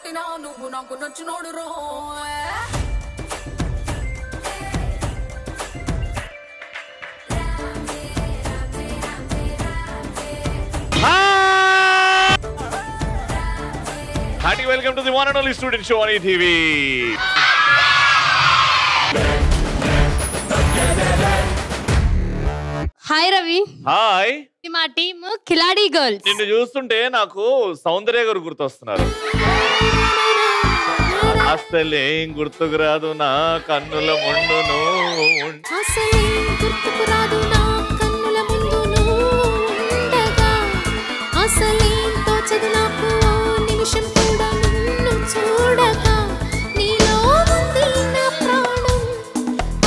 పుట్టినా నువ్వు నాకు నచ్చినోడు రో. Hearty welcome to the one and only student show on ETV. Hi Ravi. Hi. మా టీమ్ కిలాడి గర్ల్స్. నిన్ను చూస్తుంటే నాకు సౌందర్య గారు గుర్తొస్తున్నారు. అసలేం గుర్తుకు రాదు నా కన్నుల ముందును, అసలేం గుర్తుకు రాదు నా కన్నుల ముందును ఉండగా, అసలేం తోచదు నాకు నిమిషం కూడా నిన్ను చూడగా, నీలో ఉంది నా ప్రాణం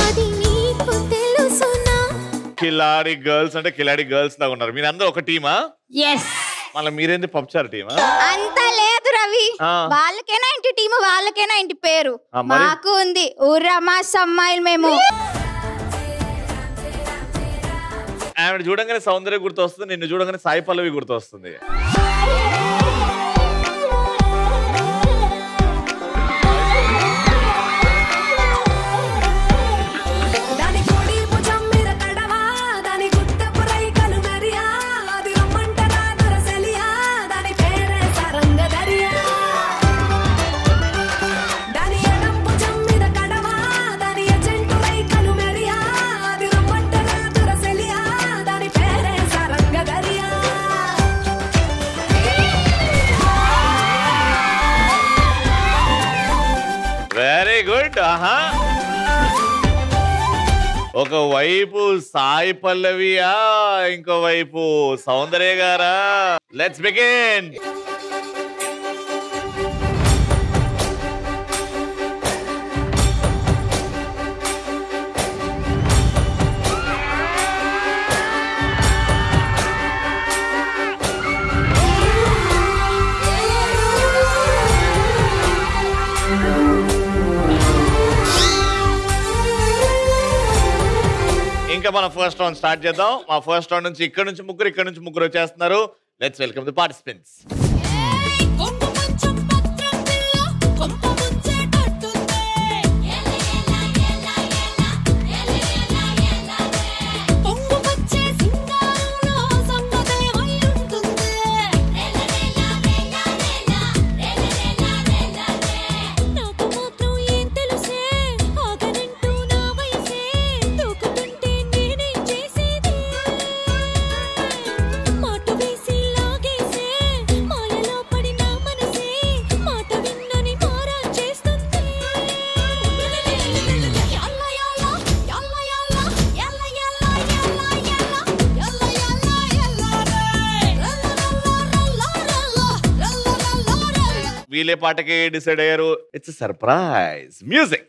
అది నీకు తెలుసునా. కిలాడి గర్ల్స్ అంటే కిలాడి గర్ల్స్ లాగా ఉన్నారు. మీరు అందరూ ఒక టీమా? ఎస్. మళ్ళీ మీరేంది పబ్చారు టీమా? అంత లేదు రవి, వాళ్ళకేనా ఇంటి టీము, వాళ్ళకేనా ఇంటి పేరు, మాకు ఉంది ఊరమాస్ అమ్మాయిలు మేము. ఆవిడ చూడంగానే సౌందర్య గుర్తు వస్తుంది, నిన్ను చూడంగానే సాయి పల్లవి గుర్తు వస్తుంది. Very good. ఒకవైపు సాయి పల్లవియా, ఇంకోవైపు సౌందర్య గారా? Let's begin. ఇంకా మనం ఫస్ట్ రౌండ్ స్టార్ట్ చేద్దాం. మా ఫస్ట్ రౌండ్ నుంచి ఇక్కడ నుంచి ముగ్గురు వచ్చేస్తున్నారు. Let's welcome the participants. వీలే పాటకి డిసైడ్ అయ్యారు. It's surprise music.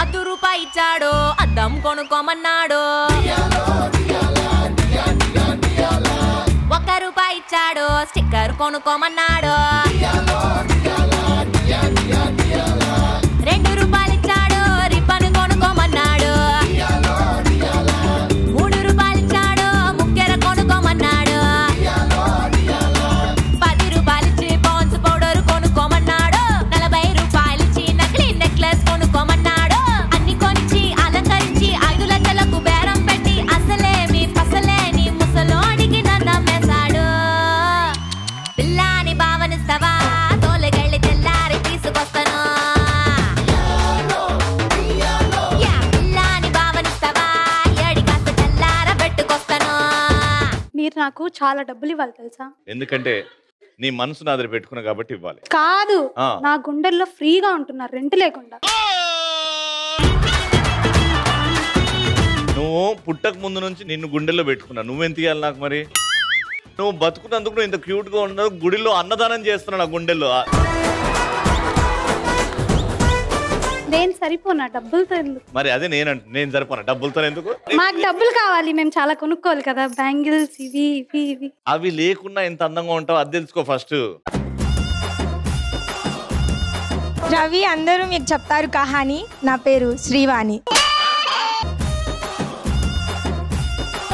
₹1 ఇచ్చాడు, అద్దం కొనుక్కోమన్నాడు. ₹1 ఇచ్చాడు, స్టిక్కర్ కొనుక్కోమన్నాడు. ₹2 ఇచ్చాడు, రిబ్బన్ కొనుక్కోమన్నాడు. ₹3 ఇచ్చాడు, ముక్కెర కొనుక్కోమన్నాడు. ₹10 ఇచ్చి పౌన్స్ పౌడర్ కొనుక్కోమన్నాడు. ₹40 ఇచ్చి నకిలీ నెక్లెస్ కొనుక్కోమన్నాడు. అన్ని కొనిచ్చి అలంకరించి 5 లక్షలకు బేరం పెట్టి అసలేమి పసలేని ముసలోడికి నమ్మేశాడు. పిల్లాని భావనిస్తావా, తోలగళ్ళి తెల్లారి తీసుకొస్తాను. పిల్లాని భావనిస్తావా, ఏడి కాస్త తెల్లార పెట్టుకొస్తాను. మీరు నాకు చాలా డబ్బులు ఇవ్వాలి తెలుసా? ఎందుకంటే నీ మనసు నాదరి పెట్టుకున్నా కాబట్టి ఇవ్వాలి. కాదు, నా గుండెల్లో ఫ్రీగా ఉంటున్నారు రెంట్ లేకుండా. నువ్వు పుట్టక ముందు నుంచి నిన్ను గుండెల్లో పెట్టుకున్నా, నువ్వెంత ఇవ్వాలి నాకు? మరి నువ్వు బతుకున్నందుకు నువ్వు ఇంత క్యూట్ గా ఉన్నావు. గుడిలో అన్నదానం చేస్తున్నా నా గుండెల్లో. నేను సరిపోనా డబ్బులతో ఎందుకు? మరి అదే నేను సరిపోనా డబ్బులతో ఎందుకు? మాకు డబ్బులు కావాలి, మేము చాలా కొనుక్కోవాలి కదా, బ్యాంగిల్స్ ఇవి ఇవి ఇవి. అవి లేకున్నా ఎంత అందంగా ఉంటావు అది తెలుసుకో ఫస్ట్. రవి, అందరూ మీకు చెప్తారు కహాని. నా పేరు శ్రీవాణి.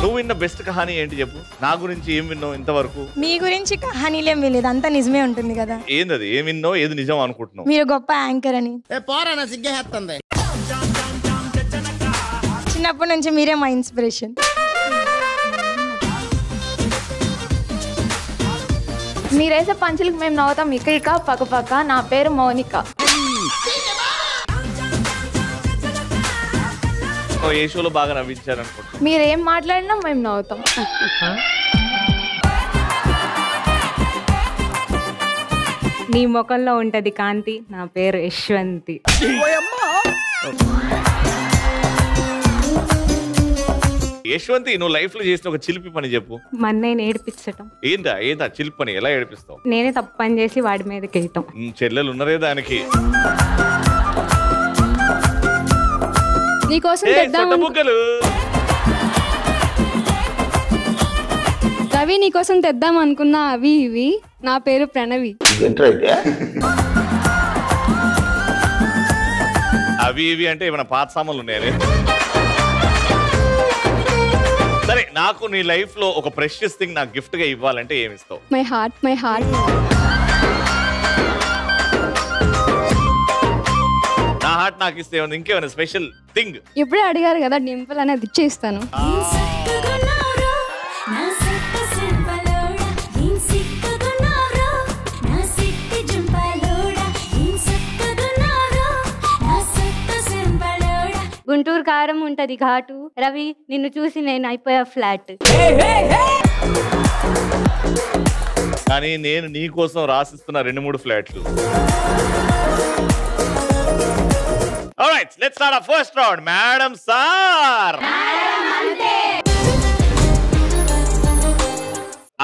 నువ్వు విన్న బెస్ట్ కహానీ ఏంటి చెప్పు. నా గురించి ఏం విన్నావు ఇంతవరకు? మీ గురించి కహానీలేం వినలేదు, అంతా నిజమే ఉంటుంది కదా. ఏంది ఏం విన్నావు, ఏది నిజం అనుకుంటున్నావు? మీరు గొప్ప యాంకర్ అని. చిన్నప్పటి నుంచి మీరే మా ఇన్స్పిరేషన్. మీరేసే పంచులకు మేము నవ్వుతాం ఇక్కడ పక్కపక్క. నా పేరు మౌనిక. ఏ షోలో బాగా నవ్వించారు అనుకుంటా? మీరేం మాట్లాడినా మేము నవ్వుతాం. నీ ముఖంలో ఉంటది కాంతి. నా పేరు యశ్వంతి. యశ్వంతి, నువ్వు లైఫ్ లో చేసిన ఒక చిలిపి పని చెప్పు. మా అన్నయ్యని ఏడిపించటం. ఏందా చిలిపి పని? ఎలా ఏడిపిస్తావు? నేనే తప్పు పని చేసి వాడి మీదకి వెళ్తాం. చెల్లెలు ఉన్నారే దానికి. నీకోసం రవి, నీకోసం తెద్దాం అనుకున్నా అవి ఇవి. నా పేరు ప్రణవి. అవి ఇవి అంటే ఏమైనా పాత సామాన్లు ఉన్నాయని? సరే, నాకు నీ లైఫ్ లో ఒక ప్రెషియస్ థింగ్ నాకు గిఫ్ట్ గా ఇవ్వాలంటే ఏమి ఇస్తావు? My heart. నా హార్ట్ నాకు ఇస్తే ఇంకేమైనా స్పెషల్ థింగ్? ఇప్పుడే అడిగారు కదా, డింపుల్ అనేది ఇచ్చేస్తాను. గుంటూరు కారం ఉంటది ఘాటు. రవి, నిన్ను చూసి నేను అయిపోయా ఫ్లాట్. కానీ నేను నీ కోసం రాసిస్తున్న 2-3 ఫ్లాట్లు. Alright, let's start our first round. Madam Sir.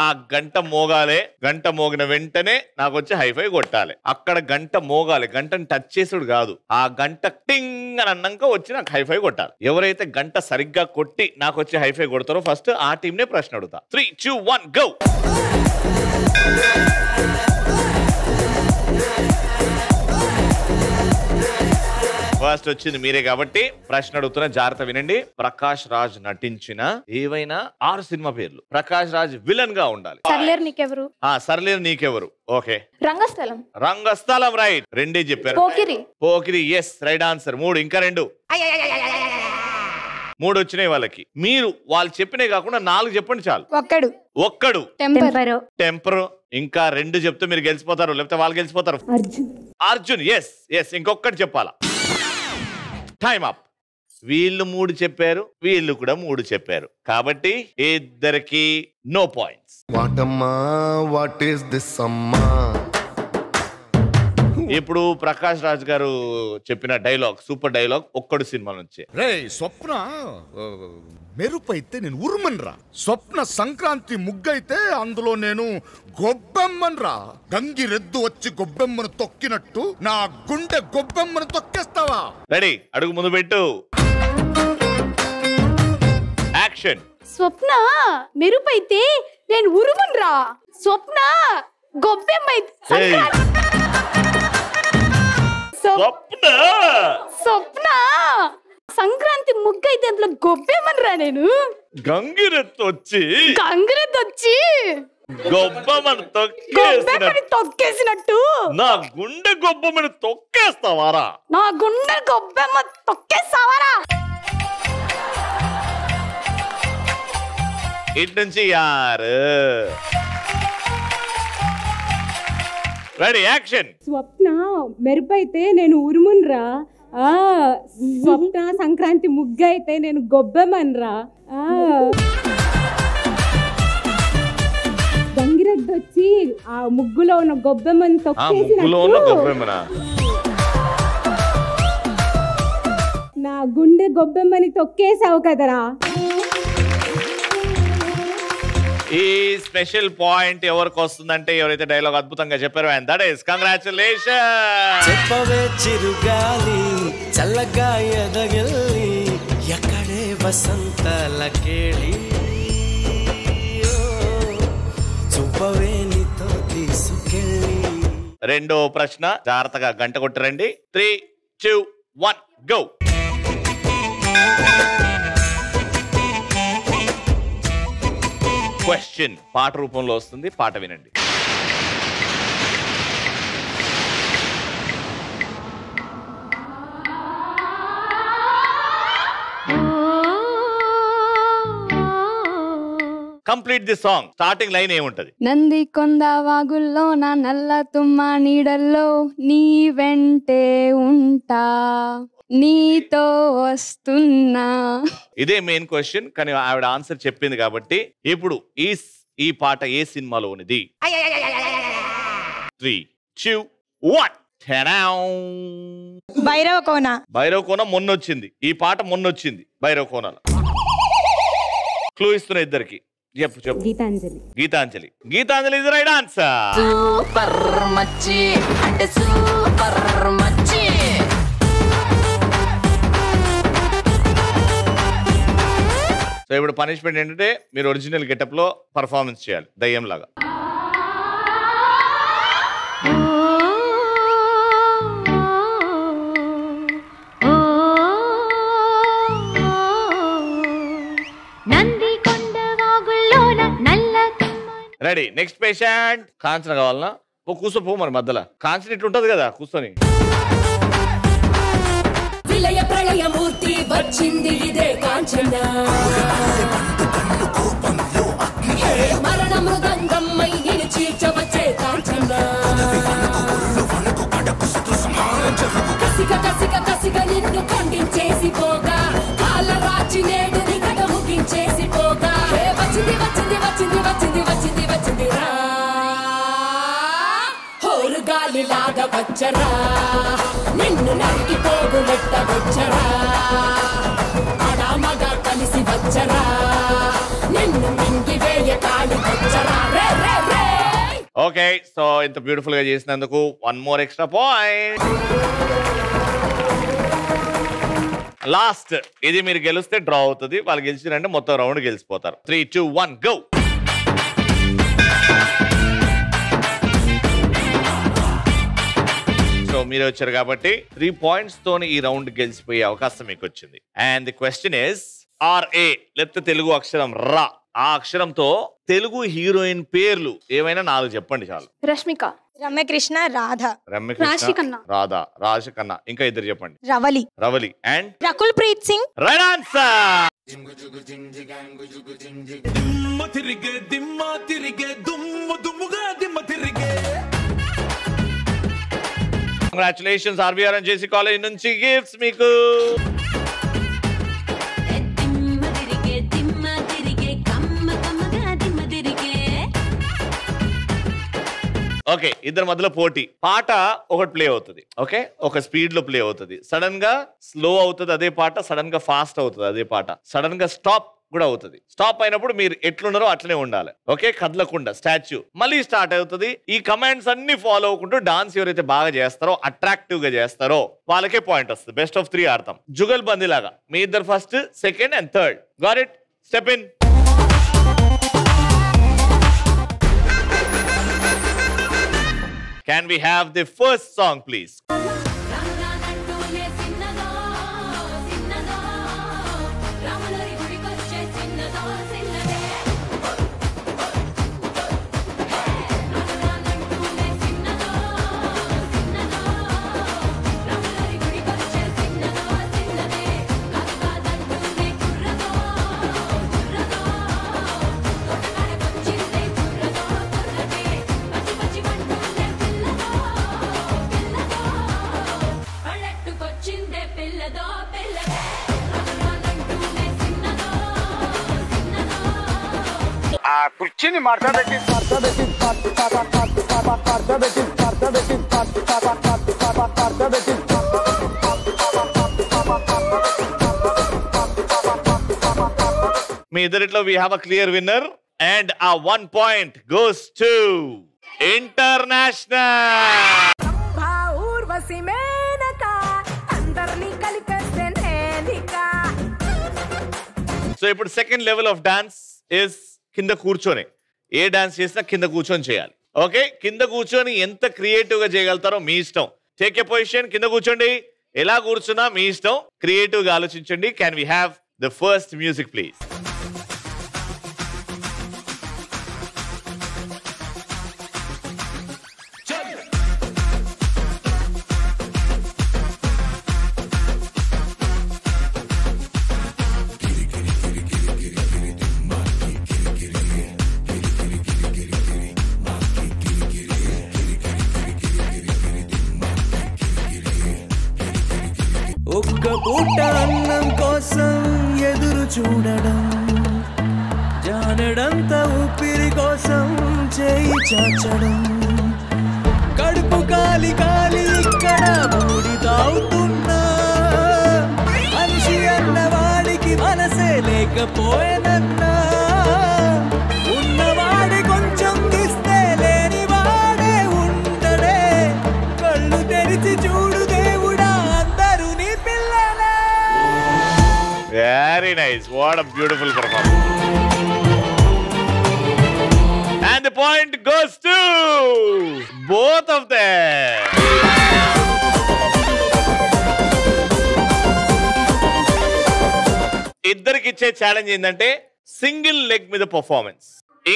ఆ గంట మోగాలి. గంట మోగిన వెంటనే నాకు వచ్చి హైఫై కొట్టాలి. అక్కడ గంట మోగాలి, గంటను టచ్ చేసుడు కాదు. ఆ గంట టింగ్ అని అన్నాక వచ్చి నాకు హైఫై కొట్టాలి. ఎవరైతే గంట సరిగ్గా కొట్టి నాకు వచ్చి హైఫై కొడతారో ఫస్ట్ ఆ టీంనే ప్రశ్న అడుగుతా. 3, 2, 1 గో. ఫస్ట్ వచ్చింది మీరే కాబట్టి ప్రశ్న అడుగుతున్న, జాగ్రత్త వినండి. ప్రకాష్ రాజ్ నటించిన ఏవైనా 6 సినిమా పేర్లు. ప్రకాష్ రాజ్ విలన్ గా ఉండాలి. సర్లేరు నీకెవరు? సర్లేరు నీకెవరు. ఓకే. రంగస్థలం. రంగస్థలం రైట్. 2 చెప్పారు. Pokiri yes right answer. 3 ఇంకా 2. 3 వచ్చినాయి వాళ్ళకి. మీరు వాళ్ళు చెప్పినవి కాకుండా 4 చెప్పండి చాలు. ఒక్కడు. టెంపర్. ఇంకా 2 చెప్తే మీరు గెలిచిపోతారు, లేకపోతే వాళ్ళు గెలిచిపోతారు. అర్జున్ ఎస్. ఇంకొకటి చెప్పాలా. Time up. వీళ్ళు 3 చెప్పారు, వీళ్ళు కూడా 3 చెప్పారు. కాబట్టి ఇద్దరికి no points. What is this అమ్మా? ఇప్పుడు ప్రకాష్ రాజ్ గారు చెప్పిన dialogue, super dialogue, Okkadu cinema నుంచి. రే స్వప్న మెరుపైతే నేను ఉరుమన్రా, స్వప్న సంక్రాంతి ముగ్గైతే అందులో నేను గొబ్బెమ్మన్రా. గంగిరెద్దు వచ్చి గొబ్బెమ్మను తొక్కినట్టు నా గుండె గొబ్బెమ్మను తొక్కేస్తావా? రెడీ, అడుగు ముందు పెట్టు. యాక్షన్. స్వప్న మెరుపైతే నేను ఉరుమన్రా, స్వప్న గొబ్బెమ్మైతే స్వప్న సంక్రాంతి ముగ్గైతే అందులో గొబ్బెమ్మన్రా నేను. గంగిరెద్దు వచ్చి గొబ్బెమ్మని తొక్కేసినట్టు నా గుండె గొబ్బెమ్మని తొక్కేస్తావారా? నా గుండె గొబ్బెమ్మ తొక్కేస్తావారా? ఇటు నుంచి యారు. Ready, action. స్వప్న మెరుపైతే నేను ఉరుమున్రా, స్వప్న సంక్రాంతి ముగ్గు అయితే నేను గొబ్బెమ్మన్రా. గంగిరెద్దు వచ్చి ఆ ముగ్గులో ఉన్న గొబ్బెమ్మని నా గుండె గొబ్బెమ్మని తొక్కేసావు కదరా. ఈ స్పెషల్ పాయింట్ ఎవరికి వస్తుందంటే ఎవరైతే డైలాగ్ అద్భుతంగా చెప్పారో అండ్ దట్ ఇస్ కంగ్రాచులేషన్స్. చెప్పవే చిరుగాలి చల్లగా ఎదగెళ్ళి ఎక్కడే వసంతాల కేళి చూపవే నీతో తీసుకెళ్ళి. రెండో ప్రశ్న, జాగ్రత్తగా గంట కొట్టరండి. 3, 2, 1 గో. క్వశ్చన్ పాట రూపంలో వస్తుంది, పాట వినండి. Complete the song. Starting line ఏముంటది? నంది కొండ వాగుల్లో నా నల్ల తుమ్మ నీడల్లో నీ వెంటే ఉంటా, నీతో వస్తున్నా. ఇదే మెయిన్ క్వశ్చన్, కానీ ఆవిడ ఆన్సర్ చెప్పింది కాబట్టి ఇప్పుడు ఈ పాట ఏ సినిమాలో ఉన్నది? 3, 2, 1. భైరవ కోన. భైరవ కోన మొన్నొచ్చింది, ఈ పాట మొన్నొచ్చింది భైరవ కోనలో. క్లూ ఇస్తున్నా ఇద్దరికి. చెప్పు. Geetanjali. Geetanjali. Geetanjali is right answer. Super మచ్చి అంటే సూపర్ మచ్చి. సో ఇప్పుడు పనిష్మెంట్ ఏంటంటే మీరు ఒరిజినల్ గెటప్ లో పర్ఫార్మెన్స్ చేయాలి దయ్యం లాగా. రెడీ. Next patient. కాంచన కావాలనా? కూర్చో పో మరి మధ్యలో. కాంచన ఇట్లుంటది కదా కూర్చొని. విలయ ప్రళయమూర్తి వచ్చింది ఇదే కాంచన, మరణ మృదంగమ్మై నిన్ను చీల్చవచ్చే కాంచన. కసిక నిన్ను ఖండించేసి పోగా, కాల రాచి నేడు నిగడ ముగించేసి పోగా, వచ్చింది వచ్చింది వచ్చింది వచ్చింది వచ్చింది వచ్చింది రా, హోరు గాలిలాగా వచ్చరా, నిన్ను నరికి పోగులెట్ట వచ్చరా, అడామగా కలిసి వచ్చరా, నిన్ను మింగి వేయ కాలి వచ్చరా. ఓకే, సో ఇంత బ్యూటిఫుల్ గా చేసినందుకు 1 more extra point. లాస్ట్ ఇది మీరు గెలిస్తే డ్రా అవుతుంది, వాళ్ళు గెలిచినంటే మొత్తం రౌండ్ గెలిచిపోతారు. 3, 2, 1 గో. సో మీరే వచ్చారు కాబట్టి 3 points తోని ఈ రౌండ్ గెలిచిపోయే అవకాశం మీకు వచ్చింది. And the question is RA, లేకపోతే తెలుగు అక్షరం రా. ఆ అక్షరంతో తెలుగు హీరోయిన్ పేర్లు ఏమైనా 4 చెప్పండి చాలు. రష్మిక, రమ్యకృష్ణ, రాధ, రాధ, రాజకన్నా. ఇంకా 2 చెప్పండి. Ravali and Rakul Preet Singh. Right answer. Congratulations RVR and JC college నుంచి గిఫ్ట్స్ మీకు. ఓకే, ఇద్దరి మధ్యలో పోటీ. పాట ఒకటి ప్లే అవుతుంది, ఓకే, ఒక స్పీడ్ లో ప్లే అవుతుంది, సడన్ గా స్లో అవుతుంది అదే పాట, సడన్ గా ఫాస్ట్ అవుతుంది అదే పాట, సడన్ గా స్టాప్ కూడా అవుతుంది. స్టాప్ అయినప్పుడు మీరు ఎట్లున్నారో అట్లనే ఉండాలి, ఓకే, కదలకుండా స్టాచ్యూ. మళ్ళీ స్టార్ట్ అవుతుంది. ఈ కమాండ్స్ అన్ని ఫాలో అవ్వకుంటూ డాన్స్ ఎవరైతే బాగా చేస్తారో, అట్రాక్టివ్ గా చేస్తారో వాళ్ళకే పాయింట్ వస్తుంది. బెస్ట్ ఆఫ్ 3 ఆడతాం, జుగల్ బందీ లాగా. మీ ఇద్దరు first, second and third. Got it? Step in. Can we have the first song, please? కుర్చీని మాట్లాడబెట్టి మీ ఇద్దరిట్లో we have a clear winner and a 1 point goes to International. So ఇప్పుడు second level of dance is కింద కూర్చొని. ఏ dance చేసినా కింద కూర్చొని చేయాలి, okay. కింద కూర్చొని ఎంత క్రియేటివ్ గా చేయగలుగుతారో మీ ఇష్టం. టేక్ ఏ పొజిషన్, కింద కూర్చోండి. ఎలా కూర్చున్నా మీ ఇష్టం, క్రియేటివ్ గా ఆలోచించండి. Can we have the first music please? పూట అన్నం కోసం ఎదురు చూడడం, జానడంత ఊపిరి కోసం చేయి చాచడం, కడుపు కాలి కాలి ఇక్కడ మూడి తాగుతున్నా, మనిషి అన్నవాడికి మనసే లేకపోయేనన్నా, ఉన్నవాడి కొంచెం ఇస్తే లేని వాడే ఉండడే, కళ్ళు తెరిచి చూడు దేవుడా అందరూ నీ పిల్లలే. Very nice, what a beautiful performance. And the point goes to both of them. ఇద్దరికి ఇచ్చే ఛాలెంజ్ ఏంటంటే సింగిల్ లెగ్ మీద పర్ఫార్మెన్స్,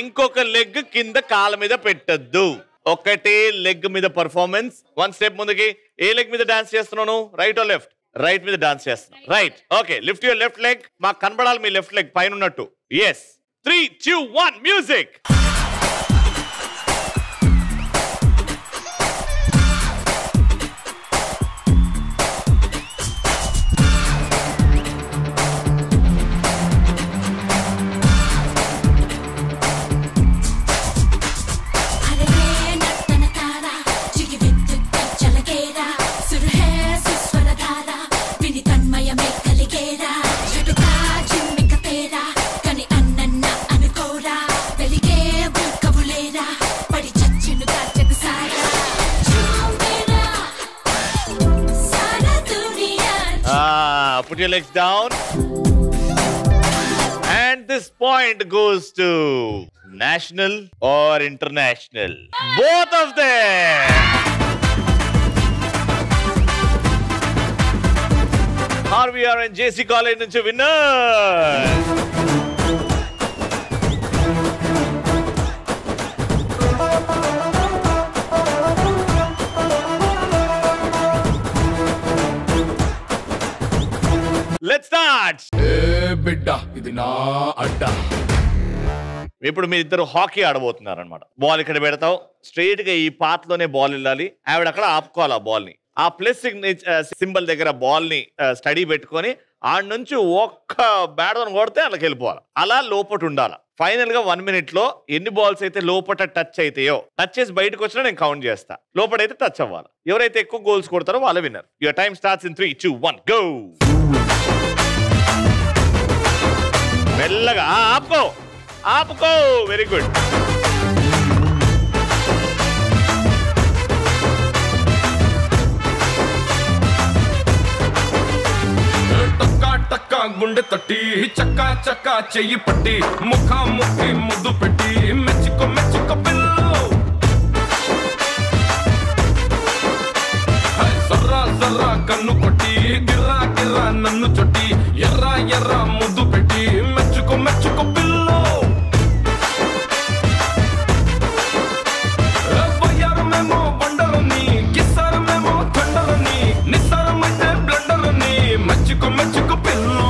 ఇంకొక లెగ్ కింద కాళ్ళ మీద పెట్టద్దు, ఒకటే లెగ్ మీద పర్ఫార్మెన్స్. వన్ స్టెప్ ముందుకి. ఏ లెగ్ మీద డాన్స్ చేస్తున్నాను? Right or left? రైట్ మీద డాన్స్ చేస్తున్నాను. Right, okay. Lift your left leg. మాకు కనబడాలి మీ లెఫ్ట్ లెగ్ పైన ఉన్నట్టు. Yes. 3, 2, 1 music. Put your legs down. And this point goes to national or international. Both of them. RVR and JC College nunchi winners. Let's start. బిడ్డా ఇది నా అడ్డా. ఇప్పుడు మీరు ఇద్దరు హాకీ ఆడబోతున్నారు అనమాట. బాల్ ఇక్కడ పెడతావు, స్ట్రైట్ గా ఈ పాత్ లోనే బాల్ వెళ్ళాలి, ఆవిడ అక్కడ ఆపుకోవాలి ఆ బాల్ ని. ఆ ప్లస్ సింబల్ దగ్గర బాల్ ని స్టడీ పెట్టుకొని ఆడ నుంచి ఒక్క బ్యాట్ కొడితే అక్కడికి వెళ్ళిపోవాలి. అలా లోపట ఉండాలి. ఫైనల్ గా 1 minute లో ఎన్ని బాల్స్ అయితే లోపట టచ్ అయితాయో, టచ్ చేసి బయటకు వచ్చినా నేను కౌంట్ చేస్తా. లోపటైతే టచ్ అవ్వాలి. ఎవరైతే ఎక్కువ గోల్స్ కొడతారో వాళ్ళే winner. Your time starts in 3, 2, 1 go. మెల్లగా ఆపుకో, ఆపుకో. Very good. టక్కా టక్కా గుండె తట్టి, చక్కా చక్కా చెయ్యి పట్టి, ముఖా ముఖి ముద్దు పెట్టి, మెచ్చుకో మెచ్చుకో పిల్లు, జర్రా జర్రా కన్ను కొట్టి, గిర్రా గిర్రా నన్ను చొట్టి, ఎర్ర ఎర్ర ముద్దు పెట్టి, మెచ్చుకో మెచ్చుకో పిల్లు, వయ్యారమేమో బండరని, కిస్సారమేమో తండరని, నిస్సారమైతే బ్లండరని, మెచ్చుకో మెచ్చుకో పిల్లు,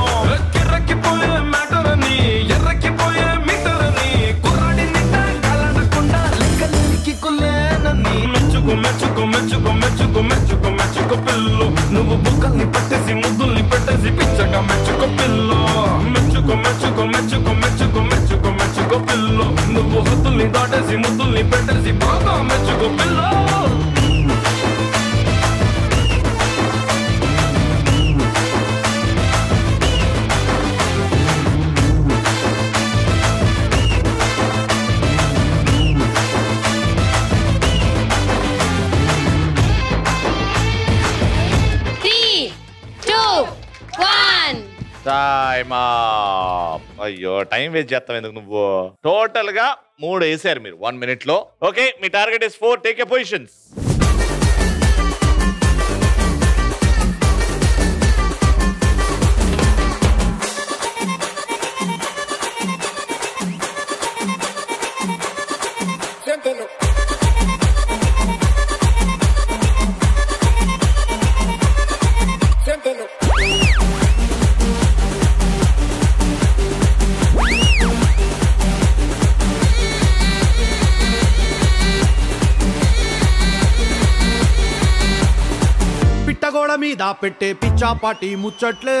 కిర్రకిపోయే మ్యాటరని, ఎర్రకిపోయే మీటరని, కుర్రాడి నిండా కాలనకుండా లెక్కలేనికి కులేనని, మెచ్చుకో మెచ్చుకో మెచ్చుకో మెచ్చుకో మెచ్చుకో మెచ్చుకో పిల్లు, నువ్వు బుక్కల్ని పట్టేసి ముద్దుల్ని పెట్టేసి పిచ్చగా మెచ్చుకో పిల్లు, మెచ్చుకో మెచ్చుకో మెచ్చుకో మెచ్చుకో మెచ్చుకో మెచ్చుకో పిల్లు, నువ్వు హద్దుల్ని దాటేసి ముద్దుల్ని పెట్టేసి బాగా మెచ్చుకో పిల్లు. అయ్యో టైం వేస్ట్ చేస్తావు ఎందుకు నువ్వు. టోటల్ గా 3 వేసారు మీరు 1 minute లో. Okay, me target is 4. Take your positions. మీద పెట్టే పిచ్చాపాటి ముచ్చట్లే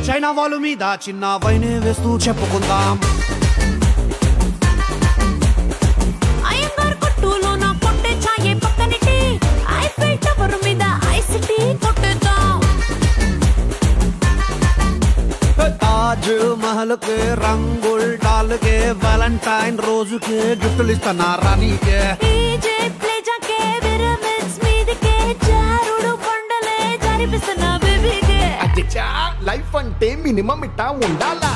చైనా వాళ్ళ మీద చిన్న వైనే వేస్తూ చెప్పుకుందాం. తాజ్ మహల్ కే రంగుల్ డాల్ కే వాలంటైన్ రోజు కే గిఫ్టులు ఇస్తానా రానీకే. లైఫ్ అంటే మినిమం ఇట్టా ఉండాలా.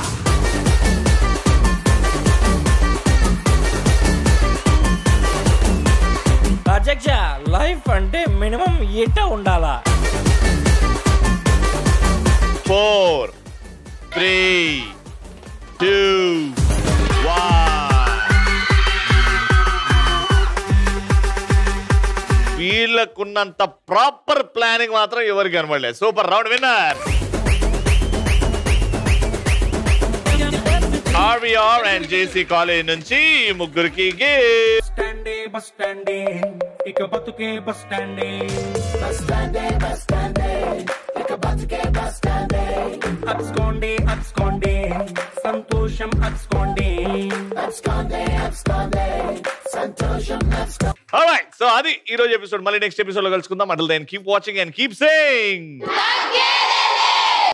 అధ్యక్ష లైఫ్ అంటే మినిమం ఇట్టా ఉండాలా. 4 3 2 1 వీళ్ళకున్నంత ప్రాపర్ ప్లానింగ్ మాత్రం ఎవరికి కనబడలేదు. Super round winner RVR and JC college నుంచి ఈ ముగ్గురికి స్టాండే బస్ స్టాండే ఇక బతుకే బస్ స్టాండే ఇక బతుకే బస్ స్టాండే అబ్స్కోండే అబ్స్కోండే సంతోషం అబ్స్కోండే సంతోషం అబ్స్కోండే. ఆల్రైట్ సో అది ఈ రోజు ఎపిసోడ్. మళ్ళీ నెక్స్ట్ ఎపిసోడ్ లో కలుసుకుందాం. Until then keep watching and keep saying